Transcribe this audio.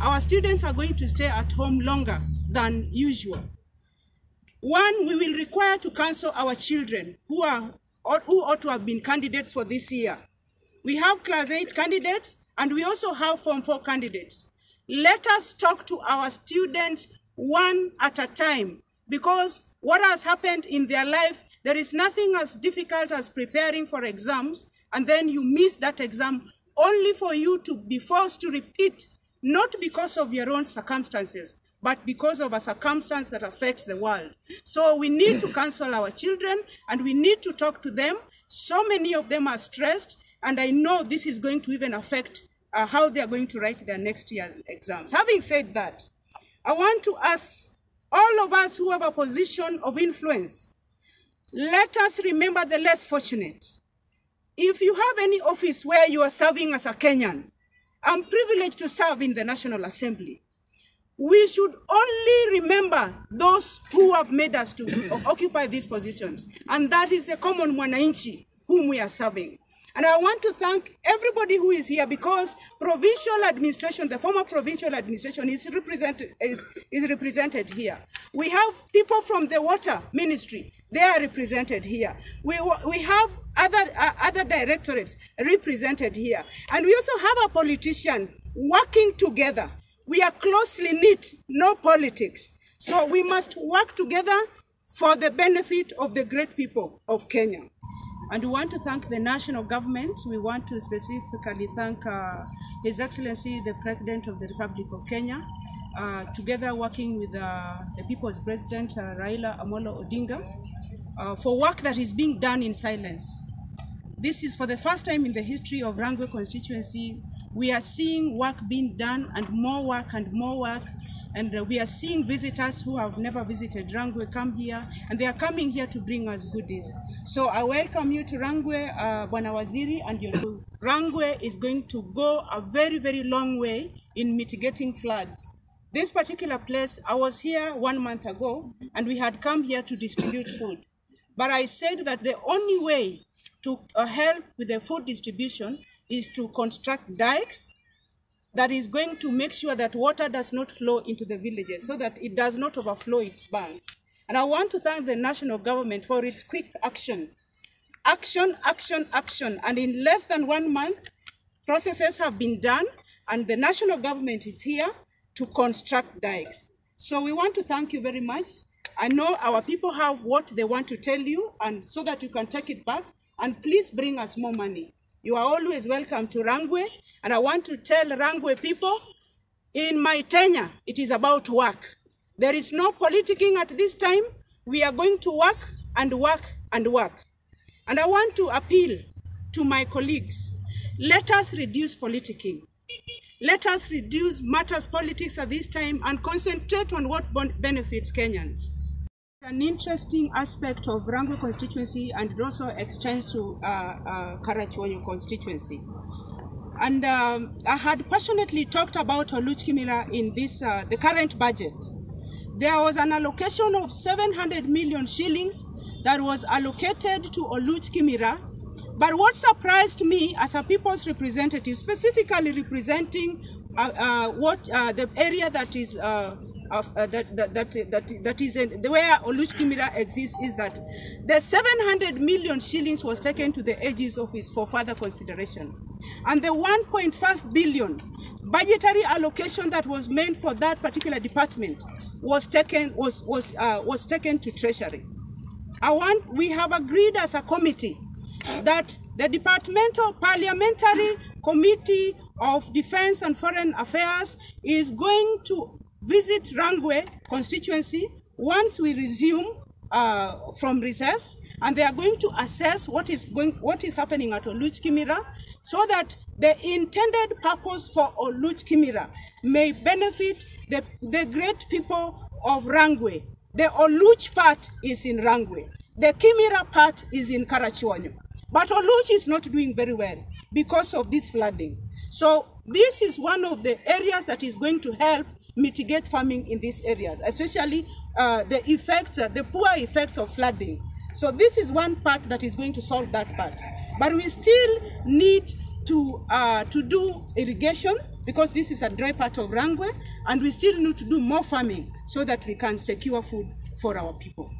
our students are going to stay at home longer than usual. One, we will require to counsel our children who ought to have been candidates for this year. We have Class 8 candidates, and we also have Form 4 candidates. Let us talk to our students one at a time, because what has happened in their life, there is nothing as difficult as preparing for exams, and then you miss that exam only for you to be forced to repeat, not because of your own circumstances, but because of a circumstance that affects the world. So we need to counsel our children, and we need to talk to them. So many of them are stressed, and I know this is going to even affect how they are going to write their next year's exams. Having said that, I want to ask all of us who have a position of influence, let us remember the less fortunate. If you have any office where you are serving as a Kenyan, I'm privileged to serve in the National Assembly. We should only remember those who have made us to occupy these positions, and that is the common mwananchi whom we are serving. And I want to thank everybody who is here, because provincial administration, the former provincial administration is represented here. We have people from the water ministry, they are represented here. We have other directorates represented here. And we also have a politician working together. We are closely knit, no politics. So we must work together for the benefit of the great people of Kenya. And we want to thank the national government. We want to specifically thank His Excellency, the President of the Republic of Kenya, together working with the People's President, Raila Amolo Odinga, for work that is being done in silence. This is for the first time in the history of Rangwe constituency. We are seeing work being done, and more work and more work. And we are seeing visitors who have never visited Rangwe come here, and they are coming here to bring us goodies. So I welcome you to Rangwe, Bwana Waziri, and your Rangwe is going to go a very, very long way in mitigating floods. This particular place, I was here 1 month ago, and we had come here to distribute food. But I said that the only way to help with the food distribution is to construct dikes that is going to make sure that water does not flow into the villages, so that it does not overflow its banks. And I want to thank the national government for its quick action. Action, action, action. And in less than 1 month, processes have been done, and the national government is here to construct dikes. So we want to thank you very much. I know our people have what they want to tell you, and so that you can take it back, and please bring us more money. You are always welcome to Rangwe, and I want to tell Rangwe people, in my tenure, it is about work. There is no politicking at this time. We are going to work and work and work. And I want to appeal to my colleagues, let us reduce politicking. Let us reduce matters politics at this time and concentrate on what benefits Kenyans. An interesting aspect of Rangwe constituency, and it also extends to Karachuonyo constituency. And I had passionately talked about Oluch Kimira in this the current budget. There was an allocation of 700 million shillings that was allocated to Oluch Kimira. But what surprised me as a people's representative, specifically representing the area that is that is where Oluch Kimira exists, is that the 700 million shillings was taken to the AG's office for further consideration, and the 1.5 billion budgetary allocation that was meant for that particular department was taken to Treasury. We have agreed as a committee that the Departmental Parliamentary Committee of Defense and Foreign Affairs is going to visit Rangwe constituency once we resume from recess, and they are going to assess what is happening at Oluch Kimira, so that the intended purpose for Oluch Kimira may benefit the great people of Rangwe. The Oluch part is in Rangwe. The Kimira part is in Karachuonyo. But Oluch is not doing very well because of this flooding. So this is one of the areas that is going to help mitigate farming in these areas, especially the poor effects of flooding. So this is one part that is going to solve that part. But we still need to do irrigation, because this is a dry part of Rangwe, and we still need to do more farming so that we can secure food for our people.